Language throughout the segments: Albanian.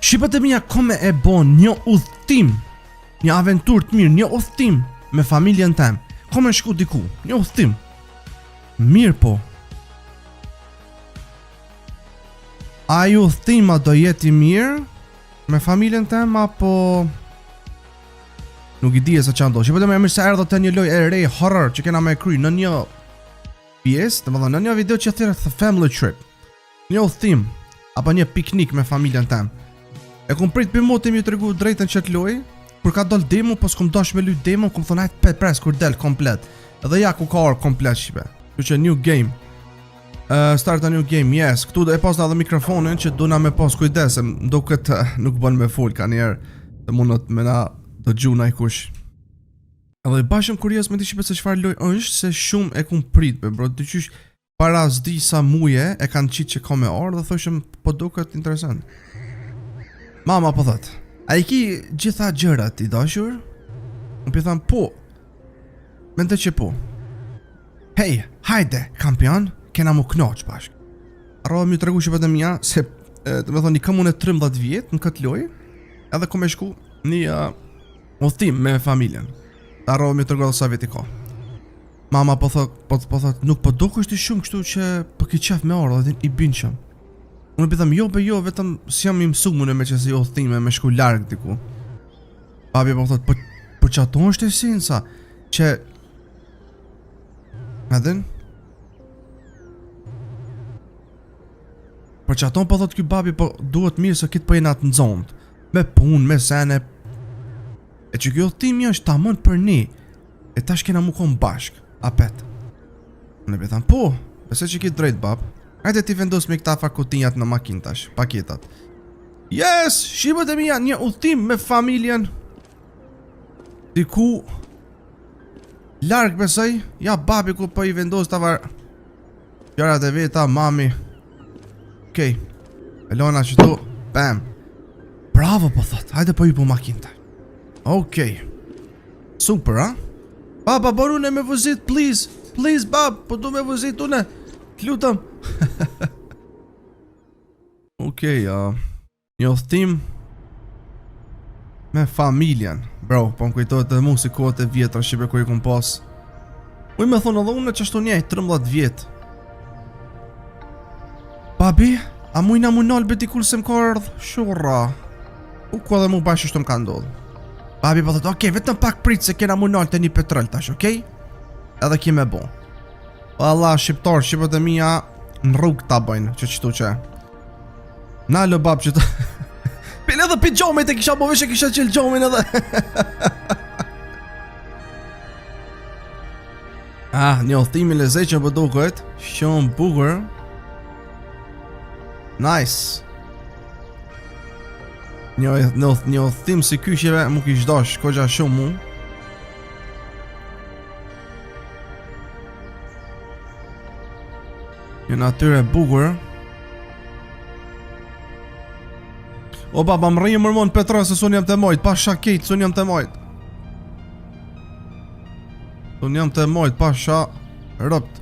Shqipët e mija kome e bon një udhtim, një aventur të mirë, një udhtim me familjen tem. Kome shku diku, një udhtim. Mirë po. A ju udhtima do jeti mirë me familjen tem apo nuk i di se çfarë do. Shqipët e mija mirë se erdhët të një lojë e re horror që kena me kry në një pjesë, domethënë në një video që thirrët The Family Trip. Një udhtim apo një piknik me familjen tem. E kum prit për motim ju tregu drejtën që të loj. Kur ka dal demo, po s'kum dash me luj demo, kum thonë hajt pres kur del komplet. Edhe ja ku ka orë komplet shqipe. Kështu që new game. Start a new game, yes. Këtu e pas edhe mikrofonin që duna me pas kujdes, duket nuk bën me fol kanjer të mundot me na dëgjuna i kush. Edhe bashëm kurioz me të shqipe se çfarë loj është, se shumë e kum prit be bro, dyqysh para s'di sa muje e kanë qitë që ka me orë dhe thoshëm po duket interesant. Mama po thot, a i ki gjitha gjërat i dashur? Unë pi tham po. Mendoj që po. Hej, hajde, kampion, kena mu knoq bashk. Arrohem ju tregu shqipet e mija se të me thonë i kam unë 13 vjetë në këtë loj, edhe ku me shku një udhtim me familjen. Arrohem ju tregu edhe sa vjet i ka. Mama po thot, nuk po dukesh ti shumë kështu që po ki qef me orë dhe i binqëm. Unë pithem jo, vetëm si jam i mësumune me që si udhëtime me shku larg diku. Papi po thot, po që ato është e sinca, që... Edhin? Po që ato po thot ky babi, po duhet mirë se kitë po jena të nëzond. Me pun, me sene. E që kjo udhëtimi është tamon për ne. E tash kena mu kon bashk, apet. Unë pithem, po, pse që kitë drejt bab. Hajde ti vendos me këta fakutinjat në makinë tash, paketat. Yes, shqipët e mija, një udhtim me familjen. Diku larg besoj, ja babi ku po i vendos ta var gjërat e veta, mami. Okej. Elona qëtu, bam. Bravo po thot, hajde po i po makinë tash. Okej. Super, ha? Baba, borune me vëzit, please. Please, bab, po du me vëzit une. T'lutem. Okej, një udhtim me familjen. Bro, po më kujtojt edhe mu si kohët e vjetra shqipe kur i kum pas. Uj me thonë edhe unë që ashtu njej, 13 vjet. Babi, a mujna mu nalë beti kur se m'ka ardh shurra. U ku edhe mu bashkë shtu m'ka ndodh. Babi po thotë, okej, vetëm pak prit se kena mu nalë të një petrol tash, okej? Edhe ki me bo. Allah, shqiptar, shqipët e mija në rrug ta bëjnë, që qëtu që. Nalë bab që të... Pile edhe pijamit e kisha bo vesh e kisha qilë gjomin edhe. Një udhëtimi lezeqën për duket. Shumë bukur. Nice. Një udhëtim si kyshjeve mu kish dash, kogja shumë mu. Një natyre bukur. O baba më rrijë mërmon Petra se sun jam të mojt. Pa shakejt, sun jam të mojt. Sun jam të mojt, pa sha rëpt.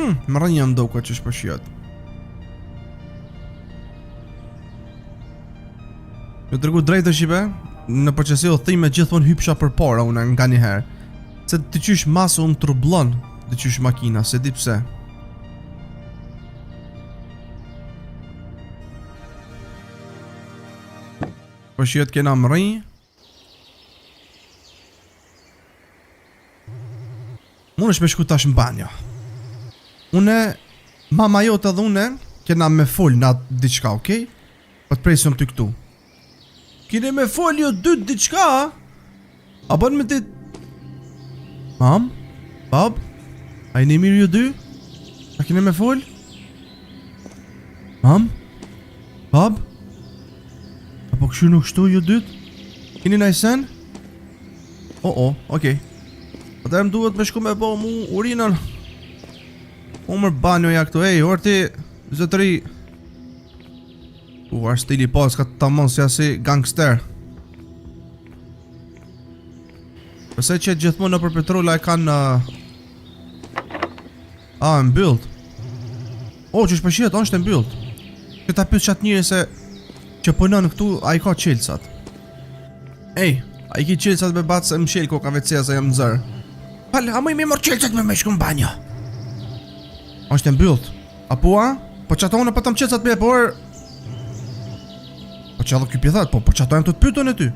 Më rrijë jam doka që shpëshjet. Më tërgu drejtë shqipe. Në përqesi udhëtime gjithmonë hypsha për para unë nga një herë. Se të qysh masë unë trublon. Të qysh makina, se di pse. Po shihet kena më rri. Unë është me shku tash në banjo. Une, mama jote edhe une, kena me fol në atë diqka, okej? Po të presëm të këtu. Kine me fol jo dytë diqka, a bën me dit... Mam? Bab? A i një mirë ju dy? A kine me fol? Mam? Bab? Apo këshu nuk shtu ju dytë? Kini na i sen? Okej. Ata e më duhet me shku me po mu urinën. Umër banjoja këtu, orti, zëtëri. Arë stili pas ka të tamon si asi gangster. Pëse që gjithmonë në për petrola e kanë mbyllët. Që shpëshjet, është mbyllët. Këta pyth qatë njëri se që punon këtu, a I ka qelësat. Ej, a I ki qelësat me batë se më shelë ko ka vetësia se jam në zërë. Pal, a më I morë qelësat me shku në banjo. Ashtë e mbyllët. Apo a? Po që ato unë pa të më qelësat me, por... Po që adho kjo pjethat, po që ato jam të pyton e ty.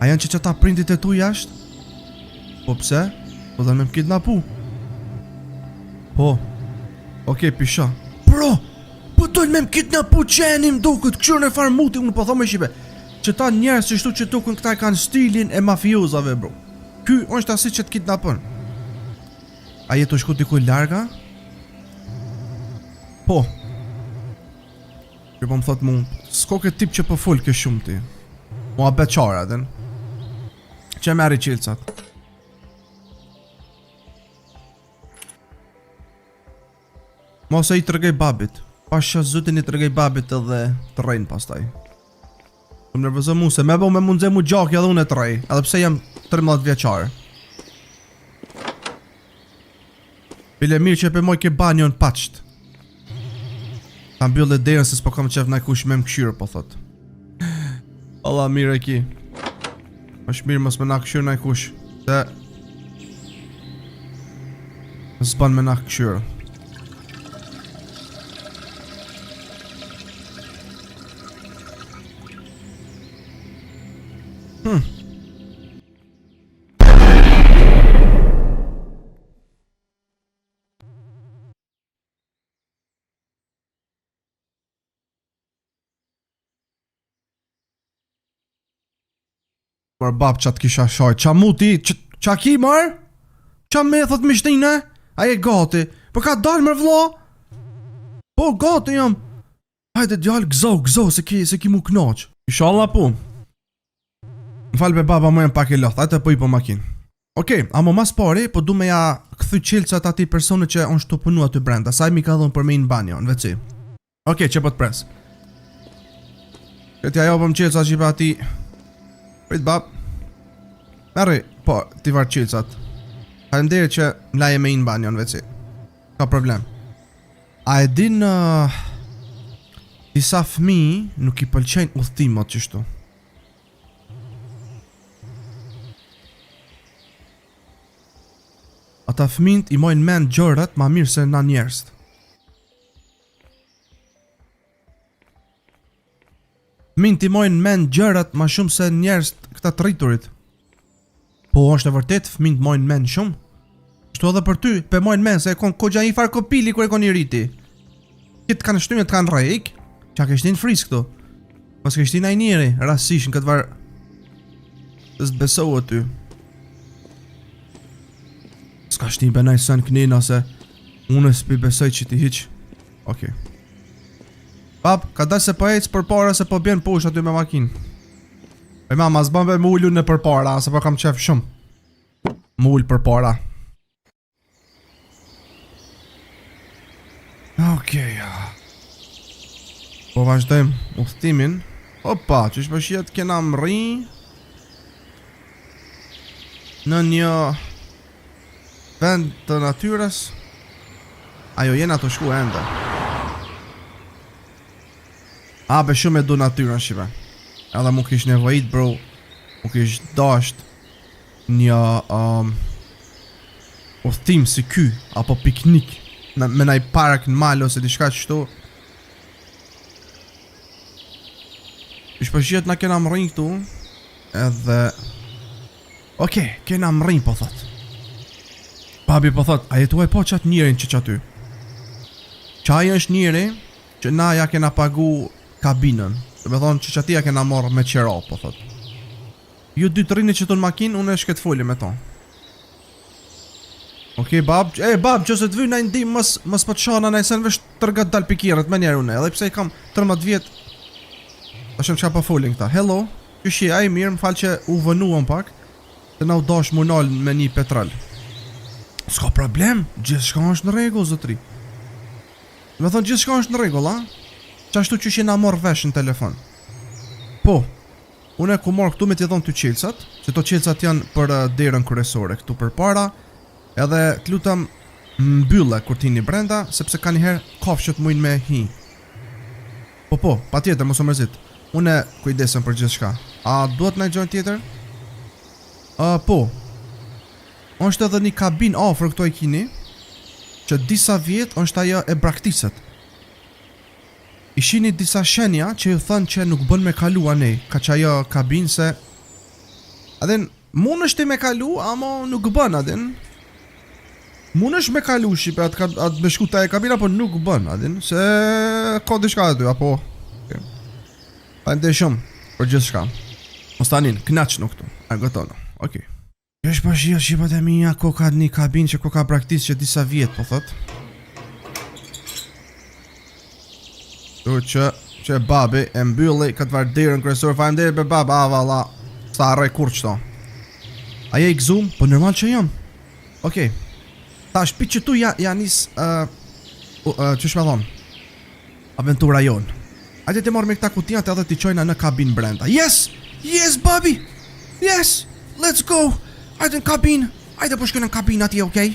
A janë që ata prindit e tu jashtë? Po pse? Po dhe me më kidnapu. Po. Okej, pisha. Bro! Po dojnë me më kidnapu qenim duket këshur në farë muti, unë po thome shipe. Që ta njerës që shtu që tukën këta kanë stilin e mafiozave, bro. Ky është asi që të kidnapën. A jetu shku t'i kuj larga? Po. Që po më thot mu, s'ko këtë tip që po full kë shumë ti. Mua beqara, den. Që meri qilësat. Mos e I të rëgej babit. Pasha zëtin I të rëgej babit edhe të rejnë pastaj. Të më nervëzë mu se me bo me mundze mu gjaki edhe unë e të rej. Edhe pse jam 13 vjeqare. Bile mirë që e për moj ke banjon pacht. Ta mbyll dhe derën se s'po kam qef najkush me më këshyrë, po thot. Allah mirë e ki. Është mirë mos me na këshyrë najkush. Se... s'ban me na këshyrë. Por bab qa t'kisha shaj, qa mu ti, qa ki marë? Qa me thot mishtine? A je gati? Po ka dalë mër vla? Po gati jam. Hajde djallë gzo, se ki mu knaq. Inshallah po. Më falë be baba më jem pak e loth, hajte po I po makin. Okej, amo mas pari, po du me ja këthy qilësat ati personi që on shtu punu aty brenda, saj mi ka dhon për me I në banjo, në veci. Okej, që po t'pres. Këtja jo po më qilësat që I pa ati... Prit bab. Merri, po, ti varë qilësat. Faleminderit që mlaje me I në banjo në veci. Ka problem. A e din disa fmi nuk I pëlqejnë udhtimot qështu. Ata fmint I mojnë men gjërat ma mirë se na njerëst. Fmint I mojnë men gjërat ma shumë se njerëst këta të rriturit. Po është e vërtet, fmint mojnë men shumë. Shtu edhe për ty, pe mojnë men se e kon kogja I farë kopili kër e kon I rriti. Kitë kanë shtyme të kanë rejk, qa kështin frisk këtu. Mos kështin a I njeri, rasish në këtë varë. Së të besohu aty. Ska shtin benaj sen kënina se unë s'pi besoj që ti hiq. Okej. Bab, ka da se po ecë për para se po bjen posh aty me makin. E mama, s'ban be më ullu në për para, se po kam qef shumë. Më ullë për para. Okej. Po vazhdojmë udhtimin. Opa, që shpëshjet kena mri në një vend të natyres. Ajo jena të shku enda. A be shumë e du natyrën shive. Edhe mu kish nevojit bro. Mu kish dasht një udhtim si ky. Apo piknik me naj park në mal ose diçka qështu. Shpëshjet na kena mrin këtu. Edhe okej, kena mrin po thot. Babi po thot, a jetuaj po qatë njerin që qaty. Qaj është njeri që na ja kena pagu kabinën. Dhe me thonë që qati ja kena morë me qera, po thot. Ju dy të rini që të në makin, unë e shket folje me ton. Okej, bab, bab, që se të vyj na ndim, mës për qana na i sen vesh tërgat dal pikirët me njerë une. Edhe pse I kam 13 vjet. Ta shem qa pa folin këta. Hello, që shi, a I mirë, më falë që u vënuam pak. Të na u dash mu nal me një petrol. S'ka problem, gjithë shka është në regull, zotri. Me thonë gjithë shka është në regull, a? Qashtu që na morë vesh në telefon. Po, une ku morë këtu me t'i thonë të qilësat, që to qilësat janë për derën kryesore, këtu për para, edhe t'lutam mbylle kur t'hini brenda, sepse ka njëherë kafshët mujnë me hi. Po, patjetër, mos u mërzit. Unë kujdesem për gjithçka. A duhet na gjën tjetër? Po. Është edhe një kabin afër këtu e kini, që disa vjet është ajo e braktisët. Ishini disa shenja që ju thënë që nuk bën me kalu anej, ka që ajo kabin se... Adin, mund është me kalu, ama nuk bën, adin. Mund është me kalu shipe atë me shku taj e kabina, po nuk bën, adin, se... Ka diçka aty, apo... Okay. Pa ndë shumë, për gjithë shka. Mos tanin, knaq nuk tu, a gotono, okej. Kjo është për shio shqipat e mija, ko ka një kabin që ko ka praktis që disa vjet, po thot. Tu që babi e mbylli këtë varderën kryesor, faleminderit për baba, valla, sa arrej kur qëto. Aje i gzum, po normal që jam. Okej. Ta shpi që tu ja nis, që shme thonë, aventura jonë. Ajde të marrë me këta kutijat edhe t'i qojna në kabin brenda. Yes, babi, yes, let's go. Ajde në kabin, ajde po shkojnë në kabin atje, okej?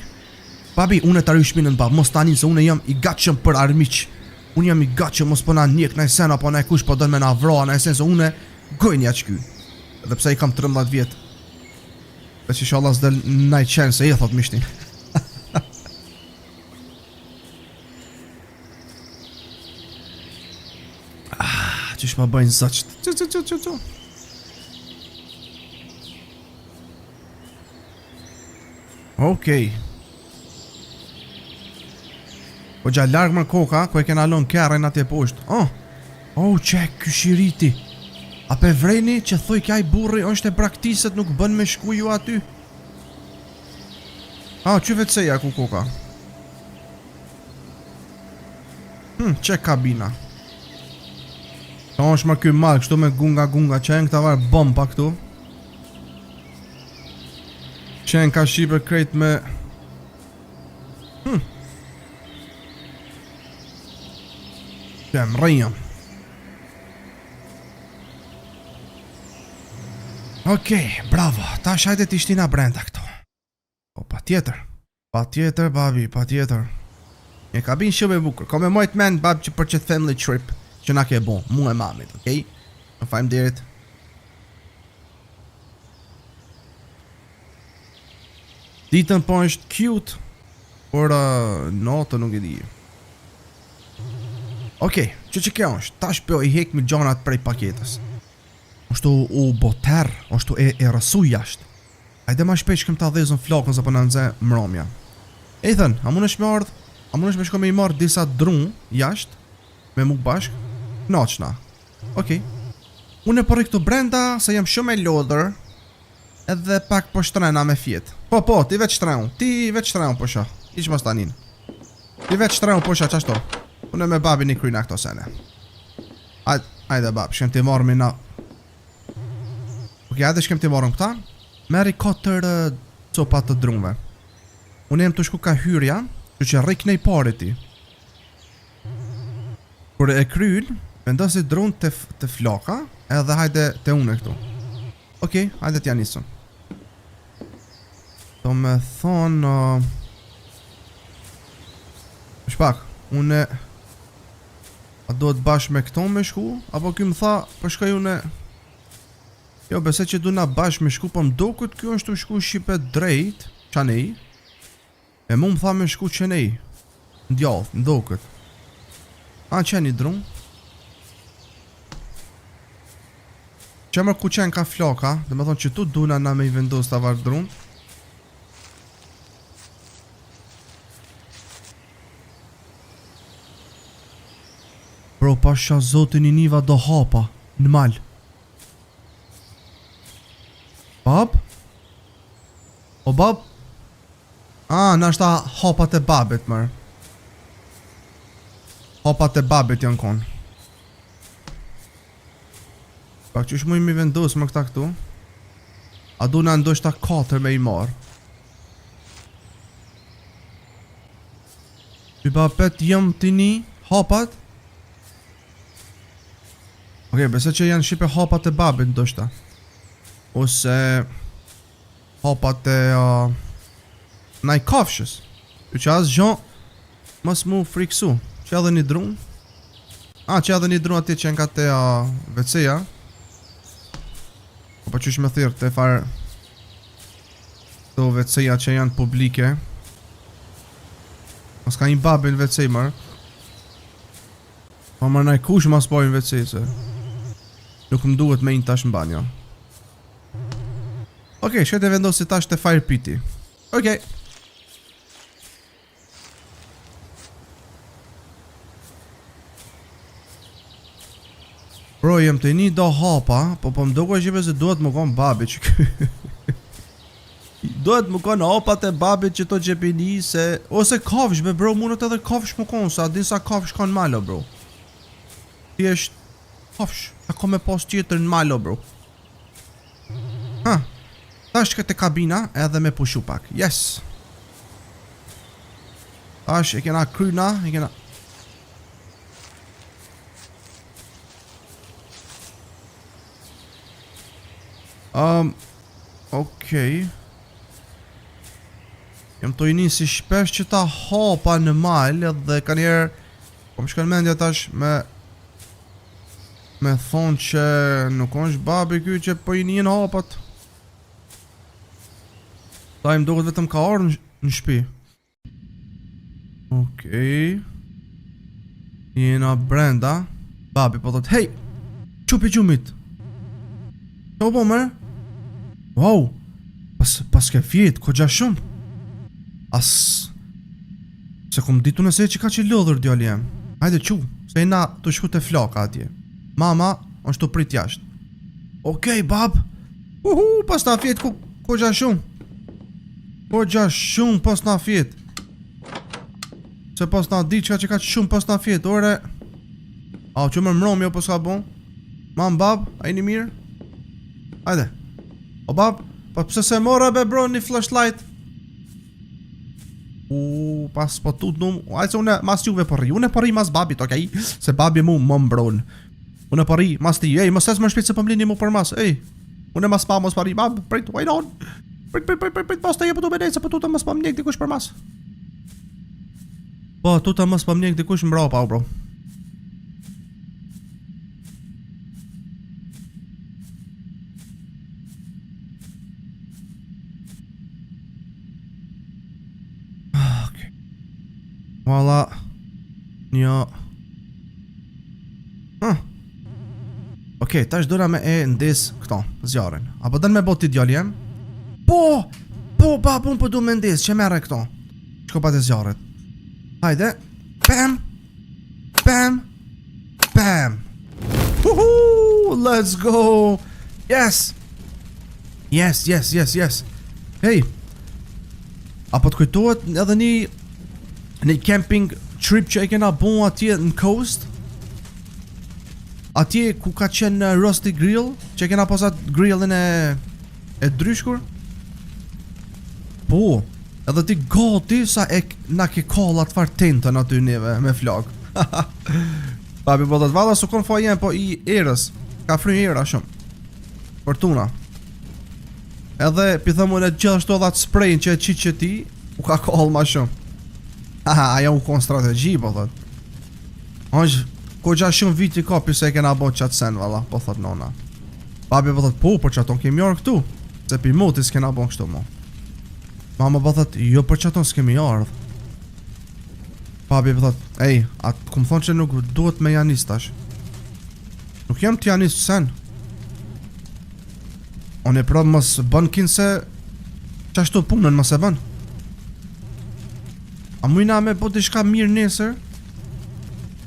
Babi, unë e të arju shpinën bab, mos tanin se unë jam i gatshëm për armiq. Unë jam i gatshëm, mos po na njek, na i sen, apo na i kush po dën me na vroa, na i sen se unë gojnja qky. Edhe pse i kam 13 vjet. Veç inshallah s'del na i qenë se i thot mishtin. Qysh ma bëjnë zëqt. Okej. Po gja largë më koka, ku e kena lon kërën atje poshtë. Që kyshiriti. A pe vreni që thoi kjaj burri është e braktisët nuk bën me shku ju aty. Që vetëseja ku koka. Që kabina. është më ky mal, kështu me gunga, që e në këta varë bomba këtu. Që e në ka shqipe krejt me... Që e më rejëm. Okej, bravo, ta shajte t'ishtina brenda këtu. Po, pa tjetër, babi, pa tjetër. Një kabin shumë e bukur, ko me mojt men, bab, që për që family trip. Që na ke bon, mu e mamit, okej? Në fajmë dirit. Ditën po është cute, por notë nuk e di. Okej, që kjo është, tash po i hek me gjonat prej paketës. Oshtu u boter, oshtu e rësu jashtë. Ajde ma shpesh këm ta dhezën flokën se po në nëze mromja. E thënë, a mund është me ardhë, a mund është me shko me i marrë disa drun jashtë, me mu bashkë, knoqna. Okej. Unë e përri këtu brenda, se jam shumë e lodhër, edhe pak po shtrena me fjetë. Po, ti veç shtrenu po shë, iq mos tanin. Ti veç shtrenu po shë, qashto. Unë e me babi një kryna këto sene. Ajde bab, shkem ti marrë na. Okej, ajde shkem ti marrëm këta. Meri 4 copat të drunve. Unë jem të shku ka hyrja, që rrik nej pare ti. Kur e kryn, vendosi drun të floka, edhe hajde të une këtu. Okej, hajde t'ja nisëm. Do me thonë... Shpak, une... A do të bash me këto me shku? Apo kjo më tha, përshkaj une... Jo, bese që du na bash me shku, po më do këtë kjo është të shku Shqipe drejt, qanej. E mu më tha me shku qanej. Ndjallë, më do këtë. Qeni drun. Që mërë ku qenë ka floka, dhe me thonë që tu duna na me i vendos të avar drun. Bro, pasha zotin i niva do hapa, në mal. Bab? O bab? Nashta hapat e babit mërë. Hapat e babit janë konë. Pak që shmu i mi vendos më këta këtu. A du në ndoshta 4 me i marë. Që babet jëm të një hapat. Okej, bese që janë shipe hapat e babit ndoshta. Ose hapat e naj kafshës. Që asë gjo mos mu friksu. Që edhe një drun. që edhe një dru atje që nga te WC-ja. Po pa qysh me thirë të farë të WC-ja që janë publike. Mas ka një babi në WC mërë. Po mërë naj kush mas pojnë WC se nuk më duhet me një tash në banjo. Okej, shkete vendosi tash të fire piti. Okej. Bro, jem të një do hapa, po më duke qipe se duhet më konë babi që duhet më konë hapat e babi që to gjepini se... Ose kafsh be bro, mundet edhe kafsh më konë, sa din sa kafsh ka në malo bro. Ti eshtë kafsh, ako me pas tjetër në malo bro. Ha, tash këtë kabina edhe me pushu pak, yes. Tash e kena kryna, e kena... Okej. Jem të i nisi shpesh që ta hapa në mal dhe ka njerë po më shkën mendja tash me thonë që nuk është babi ky që po i njën hapat. Ta im duket vetëm ka orë në shpi. Okej. Jena brenda. Babi po thot, hej, qupi qumit. Qa po mërë? Wow, pas ke fjet, ko gja shumë. Se kom ditu nëse që ka që lodhër djali jem. Hajde qu, se na të shku të flaka atje. Mama, është të prit jashtë. Okej, bab. Pas na fjet, ko gja shumë. Ko gja shumë pas na fjet. Se pas na di që ka që shumë pas na fjet, ore. A, që më mrom jo pas ka bon. Mam, bab, a i një mirë? Hajde. O bab, pa pëse se mora be bro një flashlight. Pas po tut num. Ajse une mas juve përri. Une përri mas babit, okej? Se babi mu më mbron. Une përri mas ti. Ej, mos es më shpit se pëmlini mu për mas. Ej, une mas pa mos përri. Bab, prit, wait on. Prit, pas të je pëtu benej se pëtu të mos pëm njek dikush për mas. Po, tu të mos pëm njek dikush mbra pa, bro. Walla. Një. Okej, tash dora me e ndes këto, zjarën. Apo dën me bot ti djali jem? Po, bab, unë po du me ndes, që mere këto. Shko pa të zjarët. Hajde. Bam. Bam. Bam. Let's go. Yes. Yes. Hey. Apo të kujtohet edhe një camping trip që e kena bon atje në coast. Atje ku ka qenë Rusty Grill, që e kena posat grillin e dryshkur. Po, edhe ti gati sa na ke kallat far tentën aty neve me flak. Papi po të valla su kon fa jen, po i erës. Ka fry era shumë. Fortuna. Edhe pithëm unë e gjithashtu edhe atë sprejnë që e qitë që ti, u ka kallë ma shumë. Aja u kon strategji, po thot. është ko gja shumë viti ka pise e kena bo qatë sen, valla, po thot nona. Babi po thot, po, për qaton kemi jarë këtu. Se pi motis kena bo kështu mo. Mama po thot, jo për qaton s'kemi ardh. Babi po thot, ej, atë kum thonë që nuk duhet me janis tash. Nuk jam të janis sen. Unë e prabë mos bën kinë se qashtu punën mos e bën. A mujna me po të shka mirë nesër.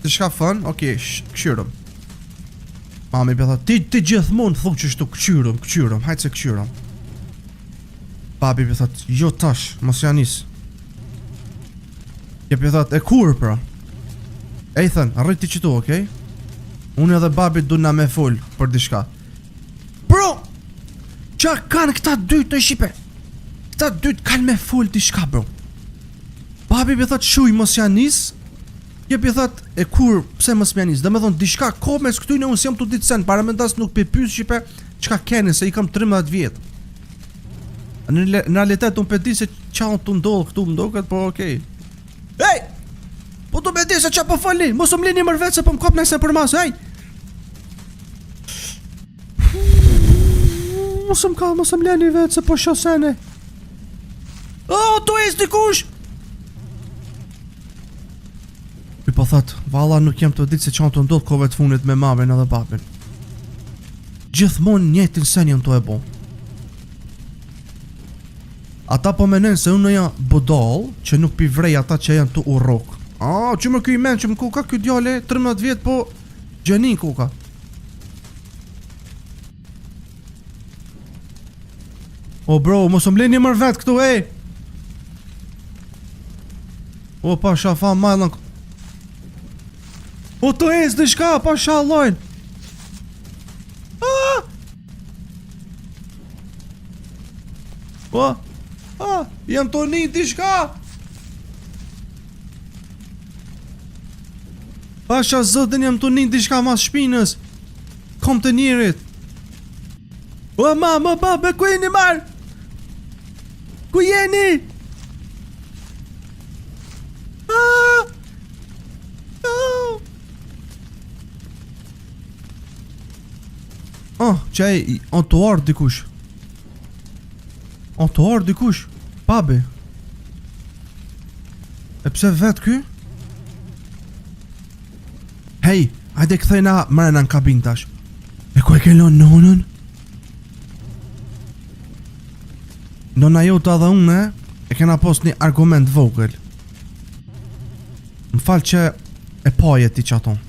Të shka fën, okej, këshyrëm. Mami për thot, ti gjithmonë thuk që shtu këshyrëm, hajtë se këshyrëm. Babi për thot, jo tash, mos janis. Je për thot, e kur pra. E i thën, arrit ti qëtu, okej? Unë edhe babi du na me full për dishka. Bro! Qa kanë këta dytë të shipe? Këta dytë kanë me full dishka, bro. Babi për thot, shuj mos janis. Je për thot, e kur, pse mos janis? Dhe me thonë, dishka ko mes këtujnë, unë si jam të ditë sen. Para me ndas nuk për pys shipe, qka keni, se i kam 13 vjetë. Në realitet, unë për di se qa unë të ndollë këtu më do këtë, po okej. Hey! Po të me se qa po fali. Mos më lini mër vetë se po më kap nëse për mas. Hej. Mos më lini vetë se po shosene. Tu es dikush. Ky po thot, valla nuk jam të ditë se çan të ndodh kove të funit me mamin edhe babin. Gjithmonë njëjtin sen jam të e bo. Ata po menojnë se unë jam budall që nuk pi vrej ata që janë të urrok. Që më ky men që më kuka ky djale 13 vjet po gjenin kuka. O bro, mos më lini mër vet këtu, ej. O pa shafa majlën. O të ecë diçka, pa shallojnë. Jam të një diçka. Pasha zëtën jam të një diçka mas shpinës. Kom të njerit. Be ku jeni marë? Ku jeni? Qaj, on të ardhë dikush. Babi. E pse vet ky? Hej, hajde kthejna mrena në kabin tash. E ku e kelon nonën? Nona jota dhe une e kena post një argument vogël. Më falë që e paje ti qaton.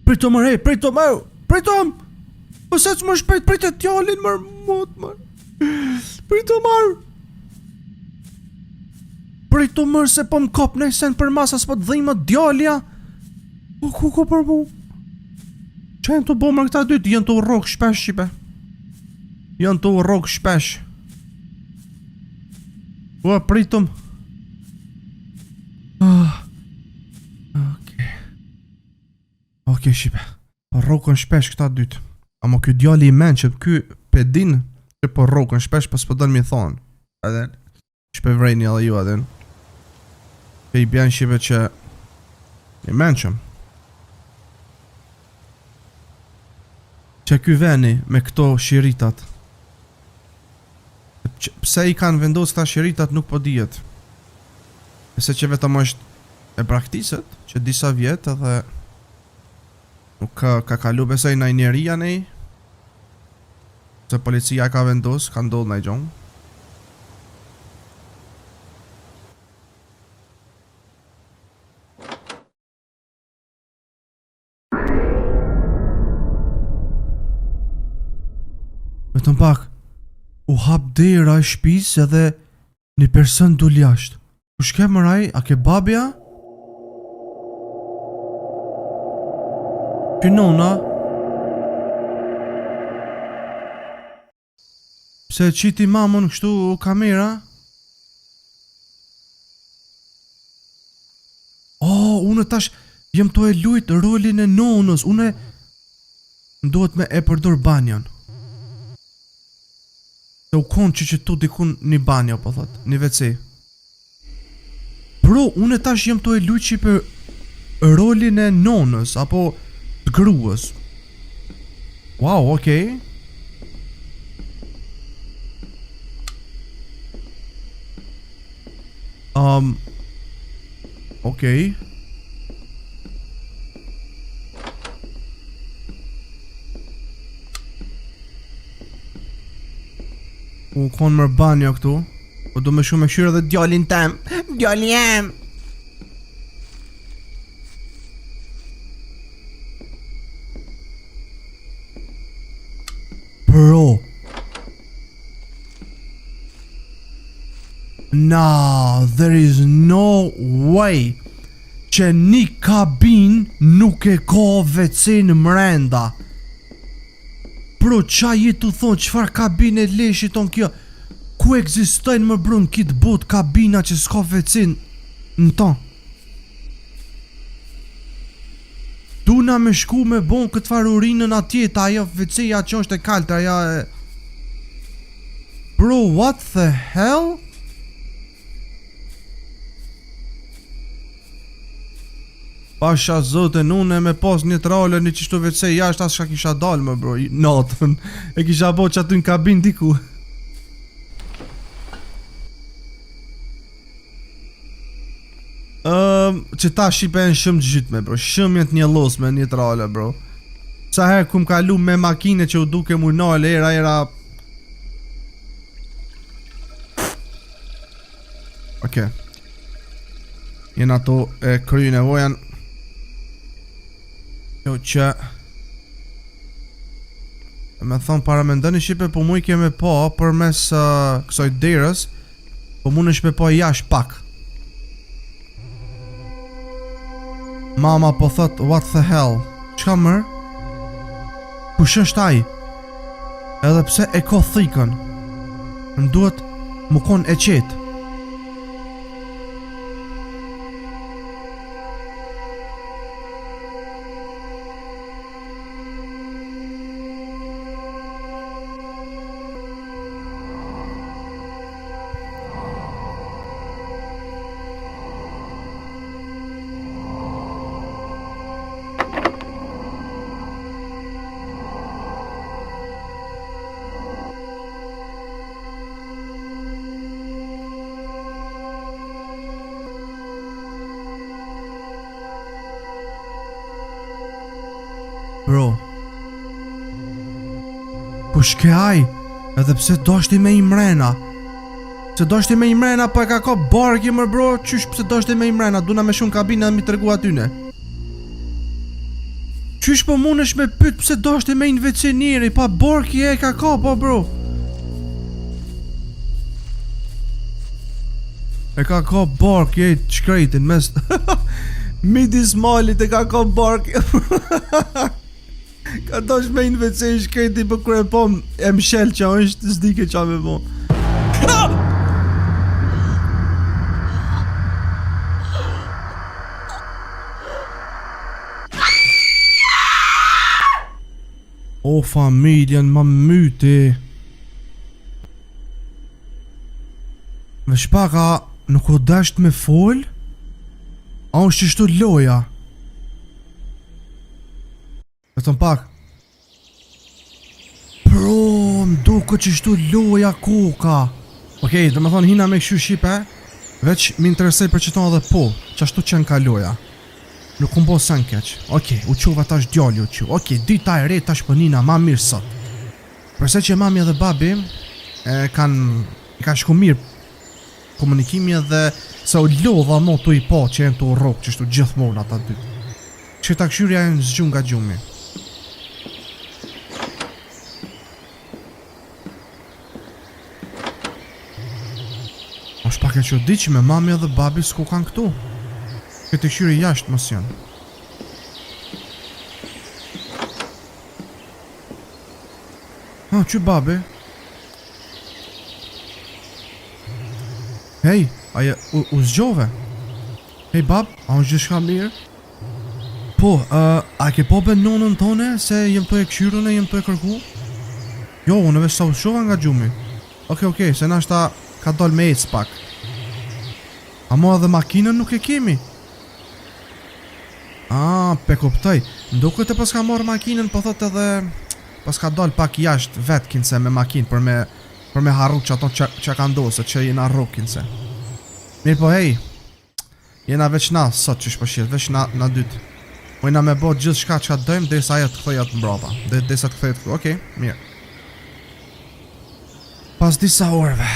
Pritom mërë, pritom! Pëse që më shpejt prit e tjallin mërë mot mërë. Pritom mërë se po më kop në sen për masa s'po të dhimë djallja. Ku për mu? Që janë të bo mërë këta dytë? Janë të urrok shpesh qipe. Pritom. Okej, shipe. Po rrokën shpesh këta dytë. Amo ky djali i men që ky pedin që po rrokën shpesh pas po dënë mi thonë. Edhe shpe vrejni edhe ju edhe. Që i bjanë shipe që i menqëm. Që ky veni me këto shiritat. Pse i kanë vendos këta shiritat nuk po dijet. Pse që vetëm është e praktiset që disa vjetë edhe nuk ka kalu besoj në njeria nej. Se policia ka vendos, ka ndodh në i gjonë. Vetëm pak, u hap dera e shpis edhe një person dul jashtë. U shke mëraj, a ke babja? Kënona. Pse qiti mamën kështu kamera? Unë tash jem të e lujt rolin e nonës. Unë ndohet me e përdur banjon. Se u konë që tu dikun një banjo, po thot, një veci. Bro, unë tash jem të e lujt që për rolin e nonës, apo të gruës. Wow, okej. Okej. U konë mërë banjo këtu. Po du me shumë e këshyrë dhe djallin tem. Djallin jem. Bro. Nah, there is no way që një kabin nuk e ka vecin mrenda. Bro, qa jetu thonë qfar kabin e leshi ton kjo? Ku egzistojnë më brun kitë bot kabina që s'ka vecin në ton? Duna me shku me bon këtë farurinën atje, ta ajo veceja që është e kalta, aja e... Bro, what the hell? Pasha zote nune me pas një trale një qishtu veç se jashtë as shka kisha dal më bro. Natën e kisha bo që aty në kabin diku. Që ta shipen shumë gjytme bro, shumë jenë të një los me një trale bro. Sa herë kum kalu me makine që u duke mu nale era. Oke. Jena ato e kry nevojen. Jo që me thonë para me ndëni shipe po mu i keme pa për mes kësoj derës. Po mu në shipe pa jash pak. Mama po thot what the hell. Qka mër? Kush është ai? Edhe pse e ko thikën, më duhet më kon e qetë. Bro, kush ke aj? Edhe pse doshti me imrena. Se doshti me imrena pa e ka ka barki mër bro. Qysh pse doshti me imrena? Duna me shumë kabina dhe mi tërgu atyne. Qysh po munesh me pyt pse doshti me një veciniri? Pa barki e ka po bro. E ka barki e të shkrejtin mes midis malit e ka barki. Ka dosh me një vece i shkreti për kërë po e mshel që është zdike qa me po. O familjen ma myti. Me shpaka nuk o dasht me fol. A është qështu loja. Vetëm pak. Bro, mduko qështu loja koka. Okej, dhe me thonë hina me këshu shipe. Veç mi interesej për qëton edhe po. Qashtu qenë ka loja. Nuk unë bo sen keq. Okej, u quva tash djalli u quva. Okej, dita e re tash për nina ma mirë sot. Përse që mami edhe babi kanë shku mirë komunikimi edhe se u lodha mo të i po që jenë të u rok qështu gjithmonë ata dy. Që ta këshyrja e në zgjun nga gjumi. Është pak e që di që me mami edhe babi s'ku kanë këtu. Këtë këshyri jashtë mos janë. Që babi? Hej, aje u zgjove? Hej bab, a unë gjithë shka mirë? Po, a ke po ben nonën tone se jem të e këshyrën e jem të e kërku? Jo, unë veç sa u shova nga gjumi. Okej, se nashta ka dol me ecë pak. A mo edhe makinën nuk e kemi? Pe kuptoj. Nduket e pas ka morë makinën, po thot edhe pas ka dol pak jashtë vetkin se me makinë për me harru që ato që ka ndosë, që jena rrukin se. Mirë po hej, jena veç na sot që shpëshirë, veç na dytë. Mojna me bo gjithë shka që ka dojmë, dhe sa ajo të këthejat mbrapa. Dhe sa të këthejat këtu, okej, mirë. Pas disa orëve,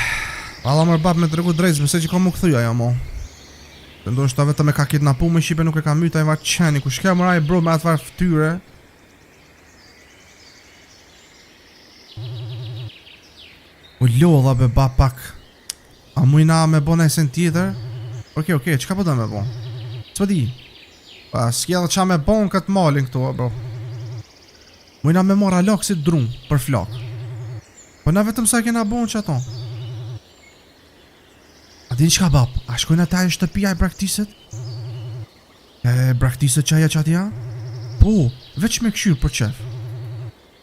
alla mërë bab me të regu drejtë, mëse që ka mu këthuja jo mo. Të ndoshta vetëm e ka kidnapu me shipe nuk e ka myta i varë qeni, ku shke mëraj bro me atë varë ftyre. U lodha be ba pak. A mujna me bo në esen tjetër? Okej, qka po do me bo? Së di? Pa, s'kja dhe qa me bo në këtë malin këtu, bro. Mujna me mora lak si drum, për flak. Po na vetëm sa kena bo në që ato. A din qka bab? A shkojnë ata e shtëpia e braktiset? Braktiset që aja që atja? Po, veç me këshyrë për qef.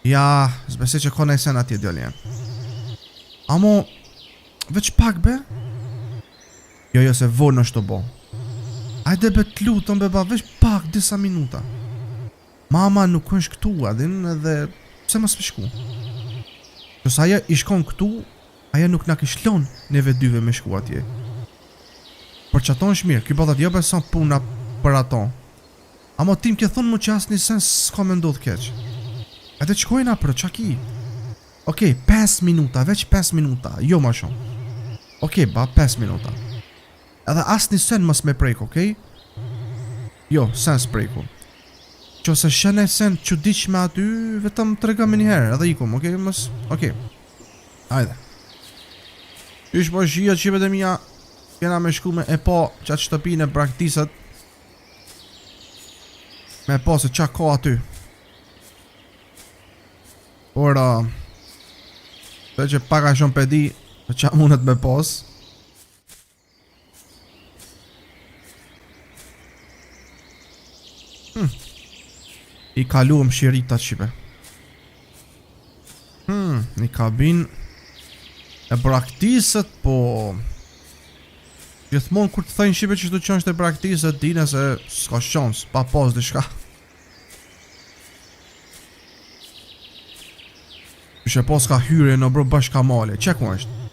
Ja, zbesi që kona i sen atje djalljen. Amo, veç pak be? Jo se vonë është të bo. Hajde be t'lutem be ba, veç pak disa minuta. Mama nuk është këtu adin edhe pse mos më shku. Nëse ajo i shkon këtu, ajo nuk na kish lon neve dyve me shku atje. Për që ato është mirë, ky bëdhat jo beson puna për ato. Amo tim ke thonë mu që asë një sens s'ka me ndodh keq. Edhe qkojna për qa ki? Okej, 5 minuta, veç 5 minuta, jo ma shumë. Okej, ba, 5 minuta. Edhe asë një sen mës me prejko, okej? Jo, sens prejko. Që se shene sen që diq me aty, vetëm të rega me njëherë, edhe ikum, okej? Mës, okej. Ajde. Ish po shia qive dhe mija, kena me shku me e po qatë shtëpin e praktisët. Me po se qa ka aty. Ora, dhe që paka shumë pedi, qa mundet me pos. I kaluëm shirita qipe. Një kabin e praktisët, po gjithmonë kur të thajnë shqipe që shtu qënë shte praktisët, dine se s'ka shans, pa pos dhe shka. Që pos ka hyre në bro bashka male, që ku është?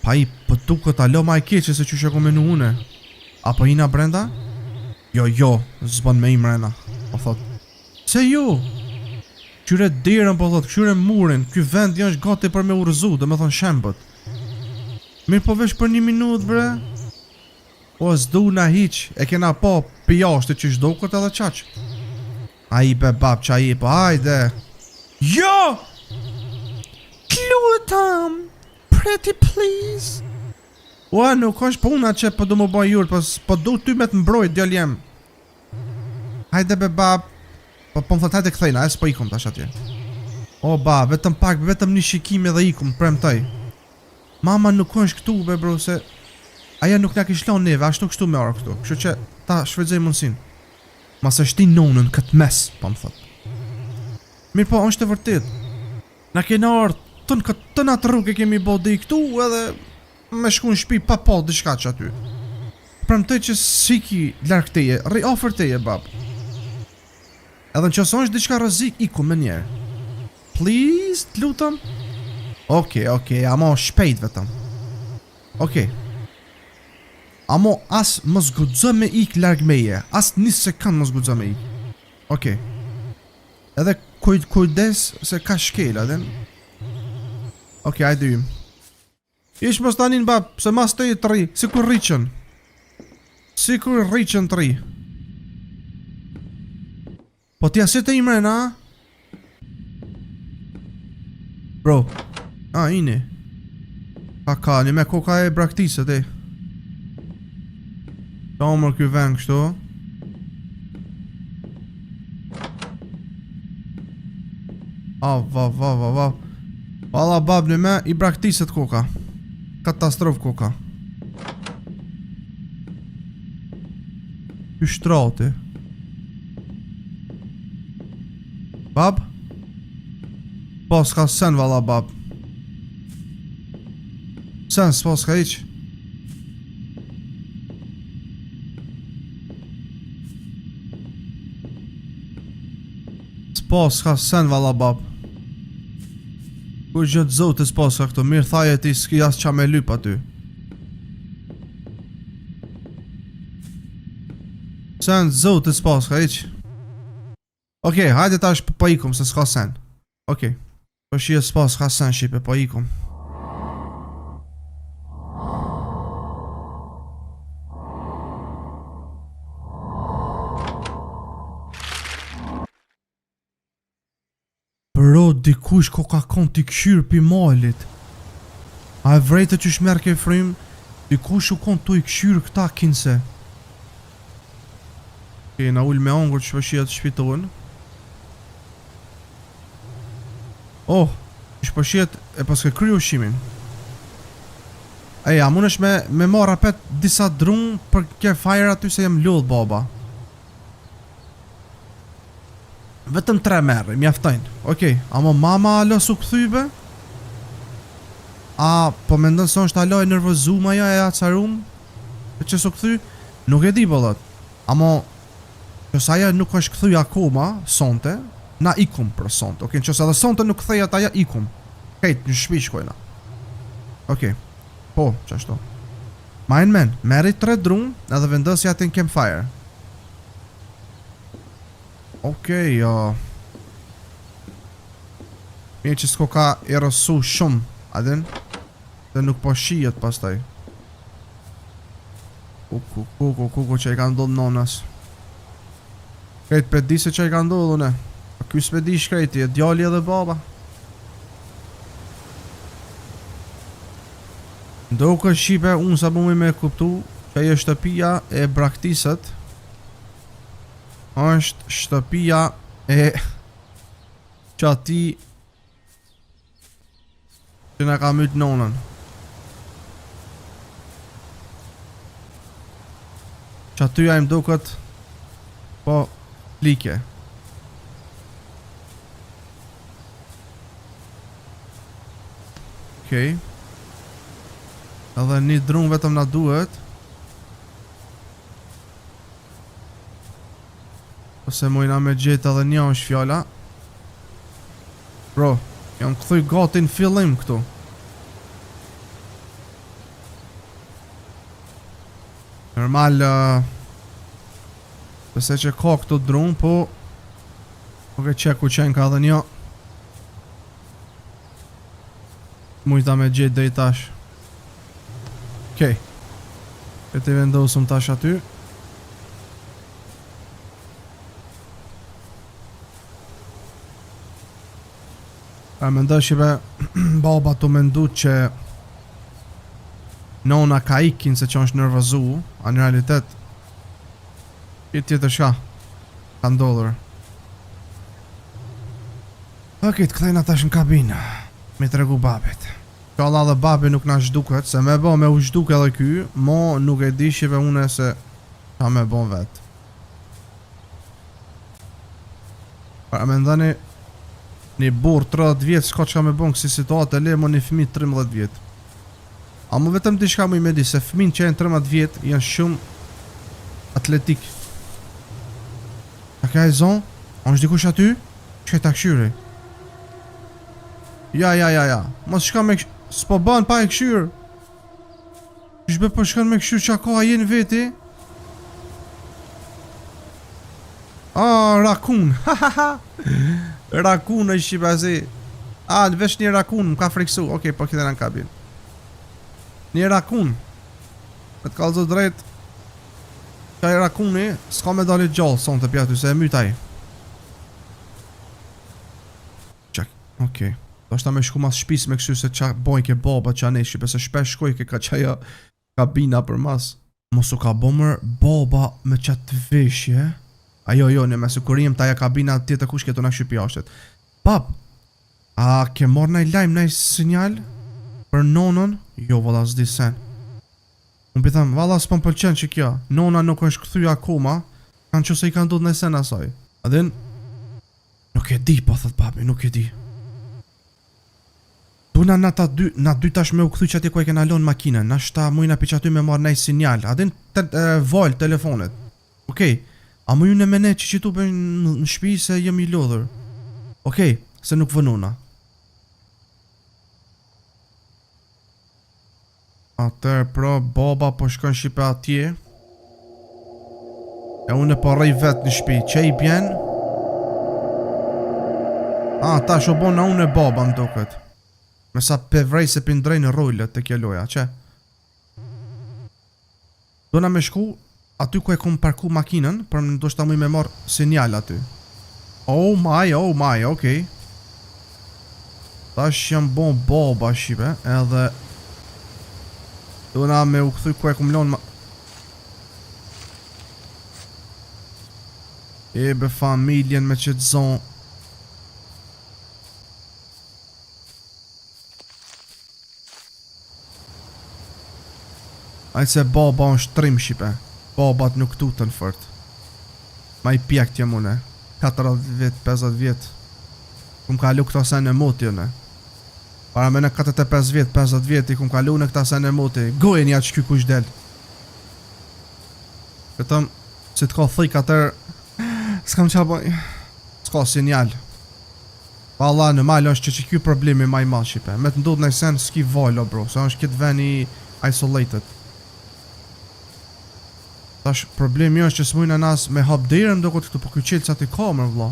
Pa i pëtu këta lo ma i keqe se që ku menu une. Apo ina brenda? Jo, zbën me i mrena. Po thot, se jo? Qyre derën, po thot, qyre murin, ky vend janë është gati për me urzu, dhe me thonë shembët. Mirë po vesh për 1 minutë bre? O zdu na hiq, e kena po pijashti që shdo këtë edhe qaq. A i be bab qa i po, hajde. Jo! Lutem, pretty please. Ua, nuk është puna që po du më boj jurë, po du ty me të mbrojt djall jem. Hajde be bab. Po më thot hajde këthejna, e s'po ikum tash atje. O ba, vetëm pak, vetëm një shikimi dhe ikum, premtoj. Mama nuk është këtu be bro, se aja nuk nga kishlon neve, ashtu kështu me orë këtu. Kështu që ta shfrytëzoj mundësin. Mas është ti nonën këtë mes, po më thot. Mirë po, është e vërtet. Na kena orë të në atë rrugë kemi bodi këtu edhe me shku në shpi pa po diçka që aty. Premtoj që siki larg teje, rri ofër teje bab. Edhe në qëso është diçka rëzik, iku me njerë. Please, të lutem. Okej, amo shpejt vetëm. Okej. Amo as më zgudzë me ik larg meje, as 1 sekund më zgudzë me ik. Okej. Edhe kujdes se ka shkela, den. Okej, hajde jym. Ish mos tanin bab, se mas të i 3, si kur rriqen. Si kur rriqen 3. Po t'ja si të imrena? Bro. Ini. Ka, një me koka e braktisët, e. Ta omër kjo vend kështu. Va. Valla bab në me i braktisët koka. Katastrof koka. Ky shtrati. Bab? Po s'ka sen valla bab. Sen s'po s'ka iq. S'po s'ka sen valla bab. Kur gjëtë zotë s'po s'ka këto, mirë thaje ti s'ki as qa me lyp aty. Sen zotë s'po s'ka iq. Okej, hajde tash po ikum se s'ka sen. Okej, po shie s'po s'ka sen shipe, po ikum. Bro, dikush ko ka kon t'i këshyrë pi malit. A e vrejtë që shmerë ke frim, dikush u kon t'u i këshyrë këta kinse. Okej, na ull me ongur që pëshia të shpitohen. Oh, që pëshia e paske kry ushimin. Eja, mun është me marrë apet disa drunë për kje fajrë aty se jem lodh baba. Vetëm 3 merë, mjaftojnë. Okej, amo mama alo su këthybe? A, po me ndonë son është alo e nërvëzuma ja e acarum? E që su këthy? Nuk e di bollat. Amo nëse ajo nuk është kthy akoma sonte, na ikum për sonte. Okej, nëse edhe sonte nuk kthehet ajo ikum. Kejt në shtëpi shkojna. Okej. Po, çashtu. Mine man, merri 3 drum edhe vendosi atë në campfire. Okej, mirë që s'ko ka erësu shumë, adin? Dhe nuk po shijet pastaj. Kuku që i ka ndodhë nonës. Krejt për di se që i ka ndodhë une. Ky s'pe di shkrejti, e djali edhe baba. Ndo këtë shqipe, unë sa bumi me kuptu që e shtëpia e braktisët është shtëpia e që ati që në ka mytë nonën. Që atyja im do këtë po like. Okej. Edhe një drum vetëm na duhet. Ose mojna me gjetë edhe një është fjalla. Bro, jam këthuj gati në fillim këtu. Normal, pëse që ka këtu drum, po oke që ku qenë ka edhe një. Mujta me gjetë dhe i tash. Okej. Këtë i vendosëm tash aty. A me ndë shive baba të mendu që nona ka ikin se që është nërvëzu, a në realitet i tjetër shka ka ndodhër. Okej, të këthejna tash në kabinë me të regu babit. Që Allah dhe babi nuk na zhduket, se me bo me u zhduk edhe ky, mo nuk e di shive une se ka me bo vet. Para me ndani një burr 30 vjetë s'ka që ka me bo në kësi situatë e le mo një fëmi 13 vjetë. A mu vetëm di shka mu i me di, se fëmin që e në 13 vjetë janë shumë atletik. A ka e zonë? A në shdikush aty? Që e ta këshyri? Ja, mos shka me këshyri. S'po ban pa e këshyr. Shbe po shkan me këshyr qa ka a jenë veti. Rakun. Rakun është shqipazi. Në vesh një rakun, më ka friksu. Okej, po këtë në kabin. Një rakun. Me të kalëzë drejt. Qa i rakuni, s'ka me dalit gjallë son të pjatu, se e mytaj. Qak, okej. Do shta me shku mas shpis me kështu se qa boj ke baba qa ne shqipe, se shpesh shkoj ke ka qaja kabina për mas. Mosu ka bomër baba me qatë veshje. Jo, në me se kur jem taja kabina tjetë kush keto në shqipi ashtet. Bab, a ke mor nëj lajm, nëj sinjal për nonën? Jo, valla s'di sen. Unë pithem, valla s'pëm pëlqen që kja, nona nuk është këthuja akoma, kanë që se i kanë dod në sen asaj. Adin, nuk e di, po thët babi, nuk e di. Duna na dy tash me u këthy që ati ku e kena lonë makinën, na shta mujna pi që aty me marrë nej sinjal, adin val telefonet. Okej, a mu ju në mene që që tu për në shpi se jem i lodhër. Okej, se nuk vënuna. Atër pra baba po shkon shqipe atje. E unë e po rej vetë në shpi, që i bjen? Tash o bon na unë e baba në duket. Me sa pevrej se pindrej në rojlet të kjo loja, që? Do na me shku aty ku e kom parku makinën, për më do shta mu i me marrë sinjal aty. Oh my, okej. Tash jam bon baba shqipe, edhe do na me u këthuj ku e kom lonë Ebe familjen me qëtë zonë. Ajtë se baba është trim shqipe. Babat nuk tutën fort. Ma i pjekt jem une. 40 vjet, 50 vjet. Kum kalu këta sen e moti une. Para me në 45 vjet, 50 vjet i kum kalu në këta sen e moti. Gojnë ja që kush del. Vetëm si të ka thik atër s'kam qa boj. S'ka sinjal. Valla në malë është që ky problemi ma i madh shipe. Me të ndodh në sen s'ki valo bro, se është këtë veni isolated. Tash problemi është që s'mujna nas me hap derën do këtë këtu, po kjo qelësat i kamër vlla.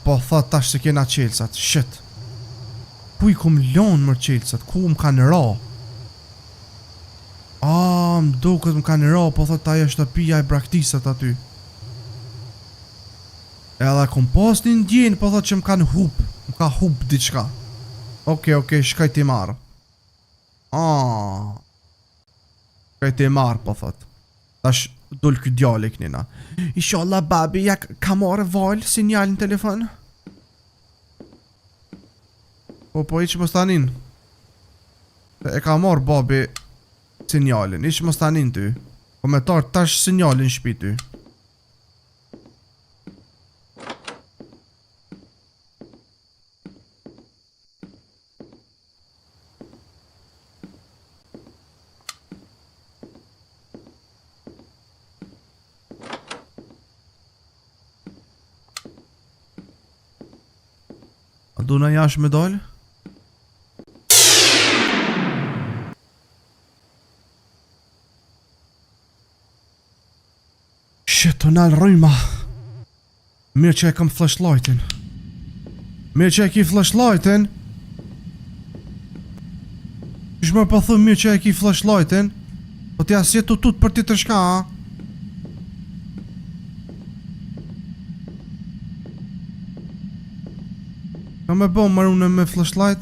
Po thot tash se kena qelësat, shit. Ku i kum lonë mër qelësat, ku më kanë ra? Më duket më kanë ra, po thot ajo shtëpia e braktisat aty. Edhe kom pas një ndjenë, po thot që më kanë hup. Më ka hup diçka. Okej, shkaj ti marë. Shkaj ti marë, po thot. Tash dul ky djali knina. Inshallah babi, ja ka marrë val sinjal në telefon. Po iq mos tanin. E ka marrë babi sinjalin, iq mos tanin ty. Po me tar tash sinjalin shpi ty. A du në jash me dal? Shit, të nalë rryma. Mirë që e kam flashlightin. Mirë që e ki flashlightin. Ish më përthu mirë që e ki flashlightin. Po t'ja si të tut për ti të shka, a? Ka me bo marune me flashlight?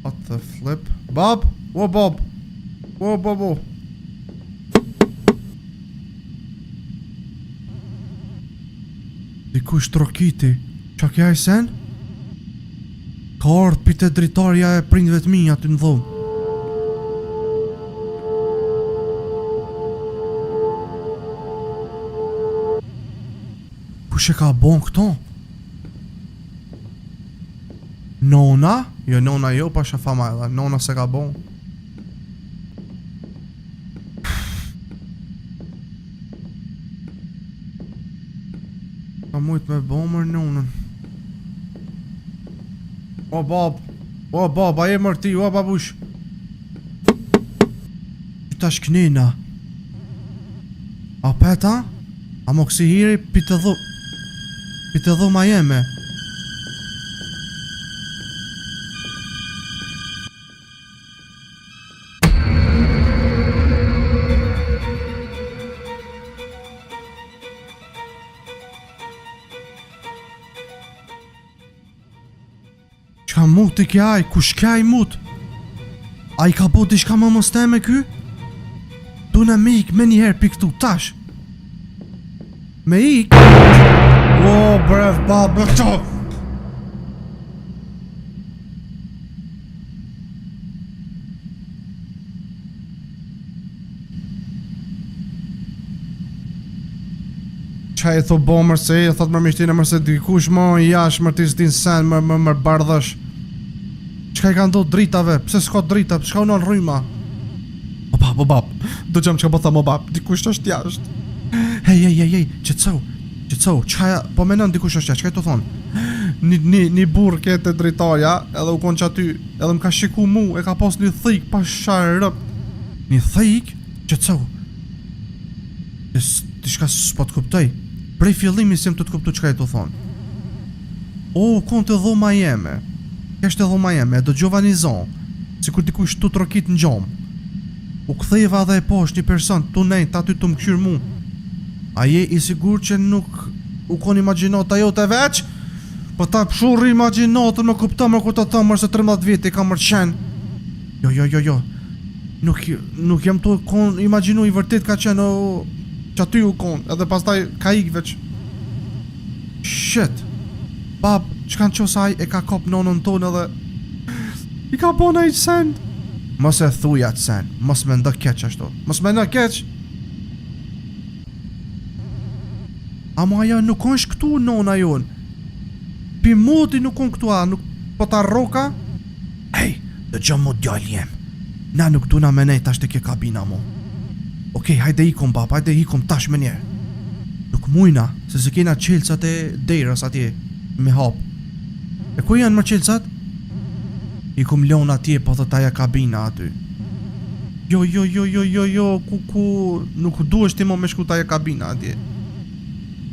What the flip? Bob? Wo Bob? Wo Bobo? Dikush trokiti. Qa kja i sen? Ka ardhë pite dritarja e prindve të minja të në dhomë. Kush e ka bon këto? Nona? Jo, nona jo, pa shafa ma edhe. Nona se ka bon. Ka mujt me bon mër nonën. O bab, a je mër ti, o babush. Qyta shknina. A peta? A mo kësi hiri pitë dhu ma jeme. Qa mut i kjaj, kush kjaj mut? A i ka po diçka më mosteme ky? Du në me ik me njëherë pi këtu, tash. Me ik? Brev babë këto. Qa i tho bo mërse, i thot mër mishtinë mërse dikush më jash mërtis din sen mër bardhësh. Qka i ka ndo dritave, pse s'ka drita, s'ka unë rryma. O bab, do gjam që ka po tha mo bab, dikush është jashtë. Hej, qëtësau, po menon dikush është jashtë, qka i të thonë? Një burë kete dritarja, edhe u konë që aty, edhe më ka shiku mu, e ka pos një thik pa sharëp. Një thik? Qëtësau. Ti shka s'po të kuptoj. Prej fillimi si më të kuptu qka i të thonë. Konë të dhoma jeme. Kështë e dhoma jeme, e do gjova një zonë, si kur dikush të trokit në gjomë. U ktheva dhe e posh një person të nejt aty të më këshyrë mu. A je i sigur që nuk u kon imaginata jote veç? Po ta pshurri imaginatën më kupta më ku të thëmë mërse 13 viti ka mërë qenë. Jo. Nuk jam të kon imaginu i vërtit ka qenë që aty u kon, edhe pastaj ka ik veç. Shit. Bab, që kanë qosaj e ka kop nonën tonë edhe i ka bona i send. Mos e thuja të sen, mos me ndë keq ashtu. Mos me ndë keq. Ama aja nuk është këtu nona jonë. Pi moti nuk on këtu a, nuk po ta roka. Ej, dëgjoj mu djali jem. Na nuk duna me nej tash te ke kabina mu. Okej, hajde ikum bab, hajde ikum tash me njerë. Nuk mujna, se kena qelcat e derës atje me hap. E ku janë më qelcat? Ikum lon atje po thot aja kabina aty. Jo, ku nuk duhesh ti më me shku taja kabina atje.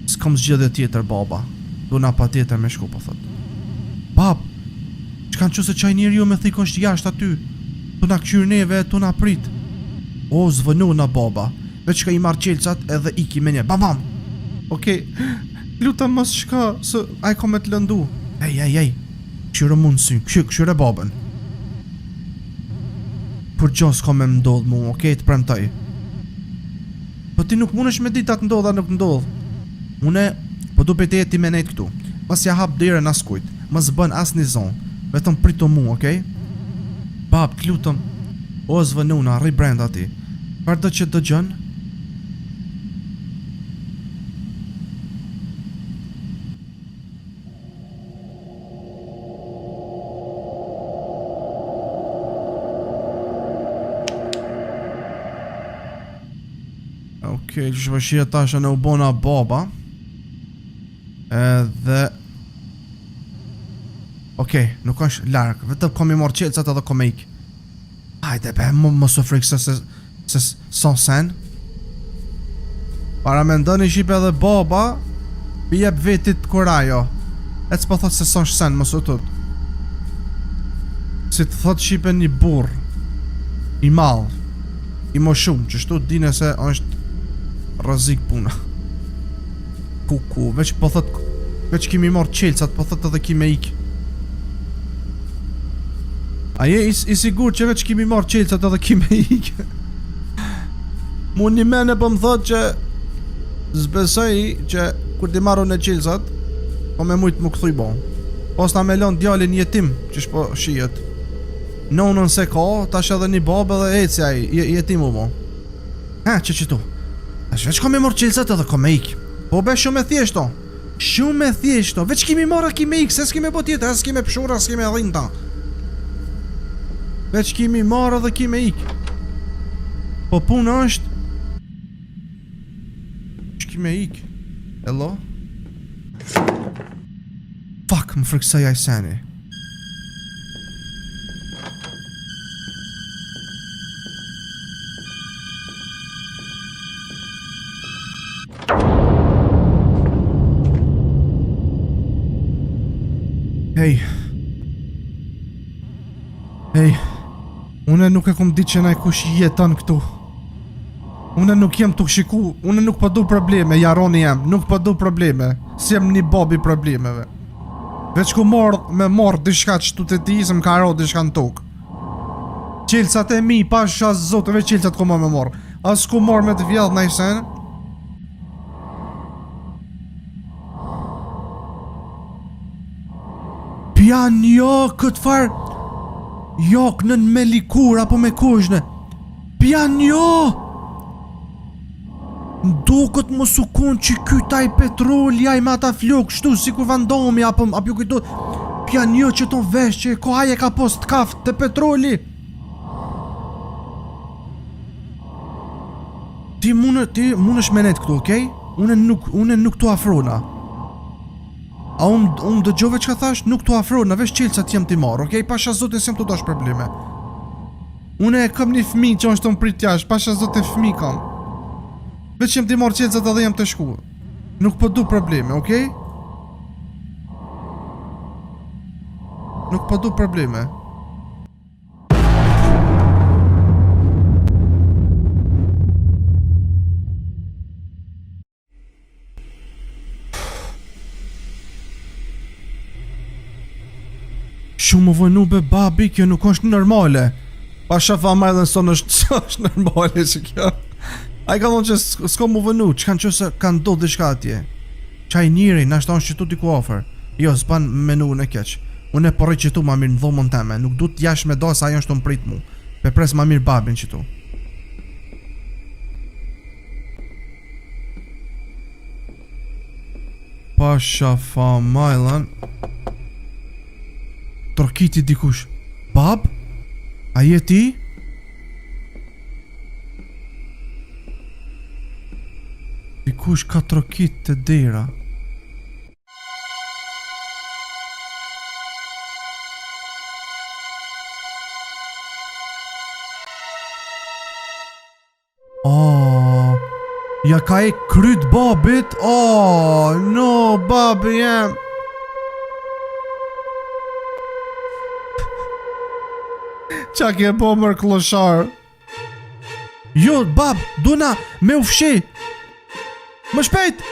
S'kam zgjedhje tjetër baba. Duna pa tjetër me shku po thot. Bab, çkan çu se çaj njeriu me thikon jashtë aty. Tu na kqyr neve, tu na prit. O, zvënuna baba. Veç ka i marrë qelcat edhe iki me nje. Babam! Okej, lutem mos shka, se ai ka me të lëndu. Ej, këshyre mund syn, këshyre babën. Për gjo s'ka me mdodh mu, okej, të premtoj. Po ti nuk mundesh me ditat ndodha nuk ndodh. Une, po du pete ti me nejt këtu. Mos ja hap derën as kujt, mos bën as një zonë. Vetëm pritu mu, okej? Bab, të lutem. O zvënuna, rri brenda ti. Për do që dëgjën? Okej, që shpëshia tasha në u bona baba. Edhe... Okej, nuk është larg, vetëm kom i marrë qelcat edhe kom e ik. Hajde be, mos u frikë se son sen. Para me ndoni shqipe edhe baba, bi jep vetit kurajo. E të s'po thot se son sen, mos u tut. Si të thot shqipe një burr i mall, i mo shumë, që shtu dine se është rrezik puna. Kuku, veç po thot, veç kimi marrë qelcat, po thot edhe kime ik. A je i sigur që veç kimi marrë qelcat edhe kime ik? Mu një mene po më thot që zbesoj që kur ti marru në qelcat, po me mujtë më këthuj bon. Pas ta me lon djalin jetim që shpo shijet. Nonën se ka, tash edhe një babë edhe eci aj, jetim u bon. Që tu? Tash veç ka me marrë qelcat edhe ka me ik. Po be shumë e thjeshto. Shumë e thjeshto. Veç kimi marrë kime ik, se s'kime po tjetë, s'kime pshura, s'kime dhinta. Veç kimi marrë dhe kime ik. Po punë është që kime ik. Hello? Fuck, më frikësoj aj seni. Hej, une nuk e kom ditë që naj kush jeton këtu. Une nuk jem të shiku, une nuk po du probleme, jaroni jem, nuk po du probleme. Si jem një babi problemeve. Veç ku me marrë dishka që tu të ti, se më ka ro dishka në tokë. Qelcat e mi, pash as zote, veç qelcat ku me marrë. As ku marrë me të vjallë në isen. Pjan jo, këtë farë. Jok nën me likur apo me kushne. Pjan jo. Ndokët më sukon që ky taj petrol jaj me ata flok shtu si kur vandomi apo ju kujto. Pjan jo që ton vesh që ko haje ka post kaft të petroli. Ti munësh me net këtu, okej? Une nuk tu afrona. A unë dëgjove që ka thash, nuk tu afrona, vesh qelcat jem t'i marrë, okej? Pasha zotin s'jem t'u dash probleme. Une kam një fmi që është të më prit jash, pasha zotin fmi kam. Veç jem t'i marrë qelcat edhe jem të shku. Nuk po du probleme, okej? Nuk po du probleme. Shumë më vënu be babi, kjo nuk është normale. Pa shafa ma edhe nëson është normale që kjo. A i ka thonë që s'ko më vënu, që kanë që se kanë do dhe shka atje. Qaj njëri, në ashtë që tu t'i ku ofër. Jo, s'pan menu në keq. Unë e porri që tu ma mirë në dhomën teme. Nuk du t'jash me do sa ajo është të mprit mu. Pe pres ma mirë babin që tu. Pa shafa ma edhe trokiti dikush. Bab? A je ti? Dikush ka trokit të dera. Ja ka e kryt babit. No, babi jem. Qa ke bo mër kloshar? Jo, bab, duna me ufshi. Më shpejt.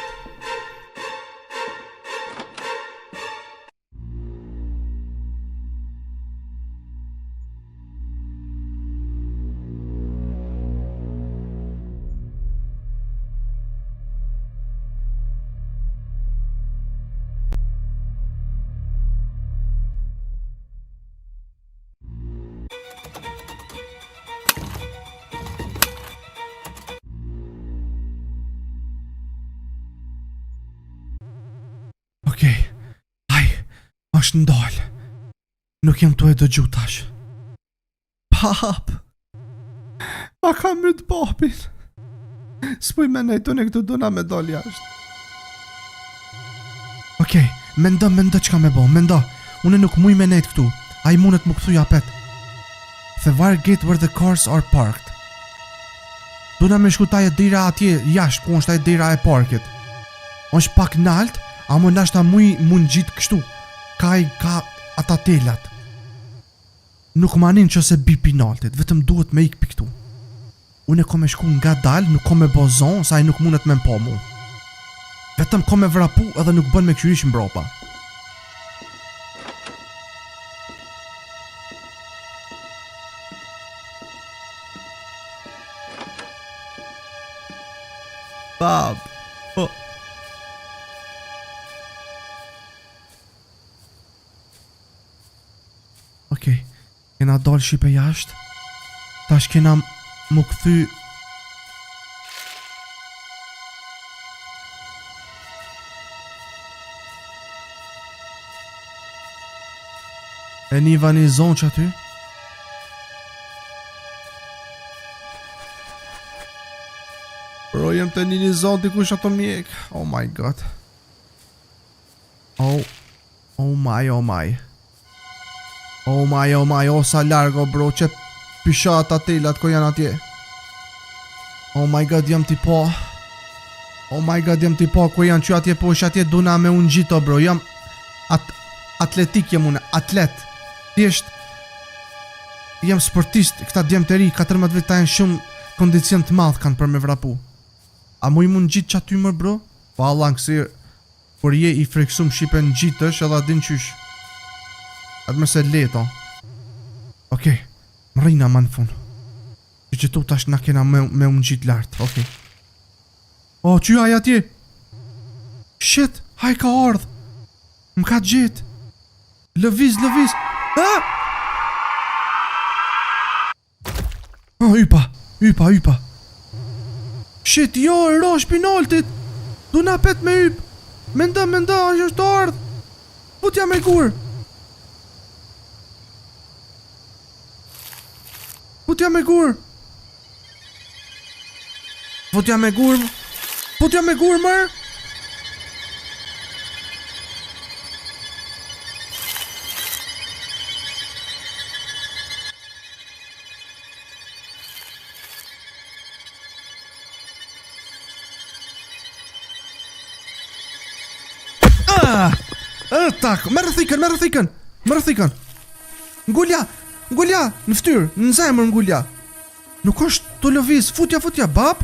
Okej, është ndal. Nuk jem tu e dëgju tash. Pap, ma ka myt babin. S'puj me nejtun e këtu duna me dal jashtë. Okej, mendo qka me bo, mendo. Une nuk muj me nejt këtu. A i mundet më këthu japet. The wire gate where the cars are parked. Duna me shku taj e dira atje jashtë, ku është taj dira e parkit. është pak nalt, a më nashta mund gjitë kështu. Ka ata telat. Nuk manin që se bipi naltit, vetëm duhet me ik pi këtu. Unë e kom e shku nga dal, nuk kom e bozon, sa i nuk mundet me mpo mu. Vetëm kom e vrapu edhe nuk bën me këshyrish mbrapa. Bab, po... Okej, kena dal shipe jashtë. Tash kena më këthy... E një vani zonë që aty? Bro, jem të një zonë dikush ato mjek. Oh my god. Oh my. Oh my, sa largo bro, që pishat atelat ko janë atje. Oh my god, jam t'i po. Oh my god, jam t'i po, ko janë që atje po është atje duna me unë gjito bro. Jam atletik jem unë, atlet. Thjesht jam sportist, këta djemë të ri, 14 vita janë shumë kondicion të madh kanë për me vrapu. A mu i mund gjitë që aty mër bro? Po Allah në kësi, kur je i freksum shipen gjitësh edhe adin qysh. Atë mërse leto. Okej, më rejna ma në fun. Që tu tash na kena me unë gjitë lartë, okej. Që haj atje? Shit, haj ka ardhë. Më ka gjitë. Lëviz. Ypa. Shit, jo, e ro shpinoltit. Du na pet me yp. Menda, është të ardhë. Futja me kur. Futja me gur, mërë. Tak, merë thikën. Ngulja, në ftyrë, në zemër ngulja. Nuk është të lëviz, futja, bab.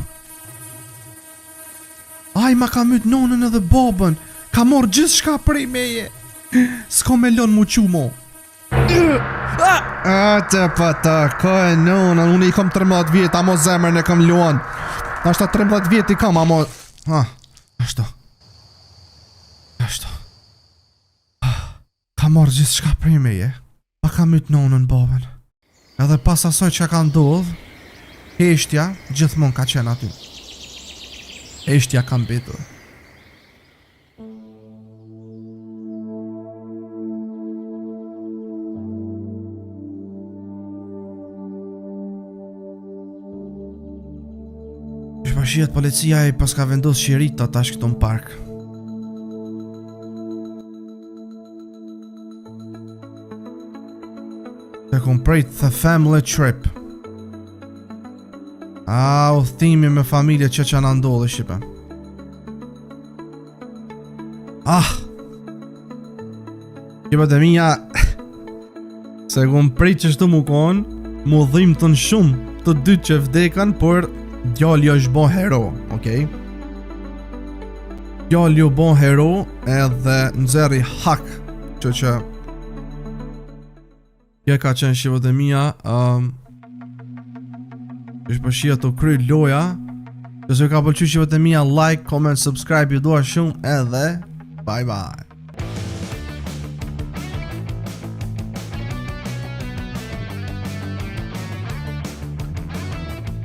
Aj, ma ka myt nonën edhe babën. Ka morë gjithë shka prej meje. S'ko me lonë mu qu mo. Te pëta, ka e nonën. Unë i kom 13 vjetë, amo zemër në kom luan. Ashta 13 vjetë i kam, amo... Ashto. Ka morë gjithë shka prej meje. Pa ka myt nonën babën. Edhe pas asoj që ka ndodh, heshtja gjithmon ka qenë aty. Heshtja ka mbetur. Po shihet policia i pas ka vendos shirita tash këtu në park. Të komprejt the family trip. Udhëtimi me familje që na ndodhi shipe. Shipe të mija se komprejt që shtu mu konë, mu dhim të në shumë të dy që vdekan, por djalli është bo hero, okej? Djalli u bo hero edhe nxerri hak që kjo ka qenë shqipët e mija është përshia të kry loja. Nëse ka pëlqyer shqipët e mija, like, comment, subscribe, ju dua shumë edhe bye bye.